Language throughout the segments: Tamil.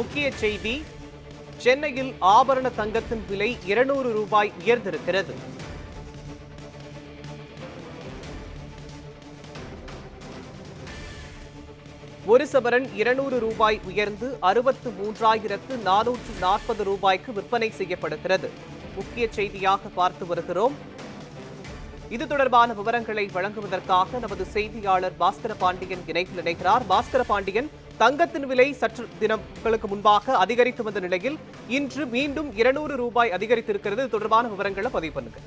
முக்கிய செய்தி, சென்னையில் ஆபரண தங்கத்தின் விலை 200 ரூபாய் உயர்ந்திருக்கிறது. ஒரு சவரன் 200 ரூபாய் உயர்ந்து 63,440 ரூபாய்க்கு விற்பனை செய்யப்படுகிறது. முக்கிய செய்தியாக பார்த்து வருகிறோம். இது தொடர்பான விவரங்களை வழங்குவதற்காக நமது செய்தியாளர் பாஸ்கர பாண்டியன் இணைப்பில் இணைகிறார். பாஸ்கர பாண்டியன், தங்கத்தின் விலை சற்று தினங்களுக்கு முன்பாக அதிகரித்து வந்த நிலையில் இன்று மீண்டும் 200 ரூபாய் அதிகரித்திருக்கிறது. இது தொடர்பான விவரங்களை பதிவு பண்ணுங்க.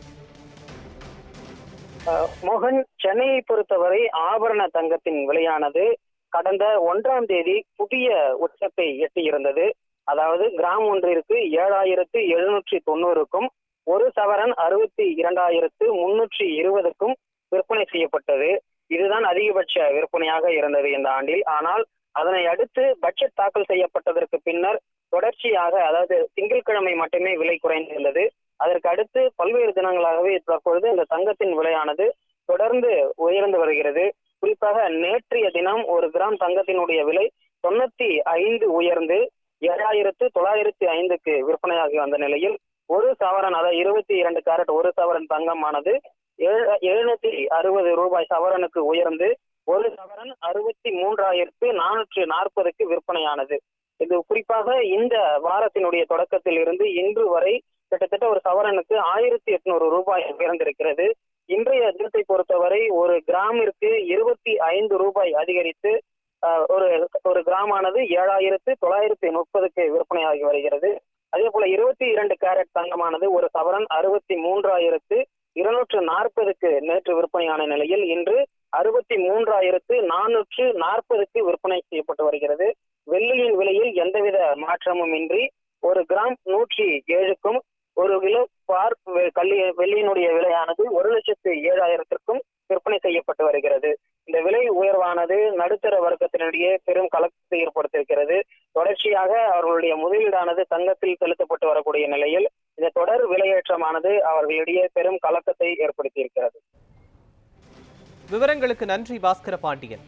மோகன், சென்னையை பொறுத்தவரை ஆபரண தங்கத்தின் விலையானது கடந்த 1ஆம் தேதி புதிய உச்சத்தை எட்டியிருந்தது. அதாவது கிராம் ஒன்றிற்கு 7,790க்கும் ஒரு சவரன் 62,320க்கும் விற்பனை செய்யப்பட்டது. இதுதான் அதிகபட்ச விற்பனையாக இருந்தது இந்த ஆண்டில். ஆனால் அதனை அடுத்து பட்ஜெட் தாக்கல் செய்யப்பட்டதற்கு பின்னர் தொடர்ச்சியாக, அதாவது திங்கட்கிழமை மட்டுமே விலை குறைந்திருந்தது. அதற்கு அடுத்து பல்வேறு தினங்களாகவே தற்பொழுது இந்த தங்கத்தின் விலையானது தொடர்ந்து உயர்ந்து வருகிறது. குறிப்பாக நேற்றைய தினம் ஒரு கிராம் தங்கத்தினுடைய விலை 95 உயர்ந்து 7,905க்கு விற்பனையாகி வந்த நிலையில் ஒரு சவரன், அதாவது 22 கேரட் ஒரு சவரன் தங்கமானது 760 ரூபாய் சவரனுக்கு உயர்ந்து ஒரு சவரன் 63,440க்கு விற்பனையானது. இது குறிப்பாக இந்த வாரத்தினுடைய தொடக்கத்தில் இருந்து இன்று வரை கிட்டத்தட்ட ஒரு சவரனுக்கு 1,800 ரூபாய் உயர்ந்திருக்கிறது. இன்றைய தினத்தை பொறுத்தவரை ஒரு கிராமிற்கு 25 ரூபாய் அதிகரித்து ஒரு கிராமானது 7,930க்கு விற்பனையாகி வருகிறது. அதே போல 22 கேரட் தங்கமானது ஒரு சவரன் 63,240க்கு நேற்று விற்பனையான நிலையில் இன்று 63,440க்கு விற்பனை செய்யப்பட்டு வருகிறது. வெள்ளியின் விலையில் எந்தவித மாற்றமும் இன்றி ஒரு கிராம் 107க்கும் ஒரு கிலோ வெள்ளியினுடைய விலையானது 1,07,000க்கும் விற்பனை செய்யப்பட்டு வருகிறது. இந்த விலை உயர்வானது நடுத்தர வர்க்கத்தினிடையே பெரும் கலக்கத்தை ஏற்படுத்தியிருக்கிறது. தொடர்ச்சியாக அவர்களுடைய முதலீடானது தங்கத்தில் செலுத்தப்பட்டு வரக்கூடிய நிலையில் இந்த தொடர் விலையேற்றமானது அவர்களிடையே பெரும் கலக்கத்தை ஏற்படுத்தியிருக்கிறது. விவரங்களுக்கு நன்றி பாஸ்கர பாண்டியன்.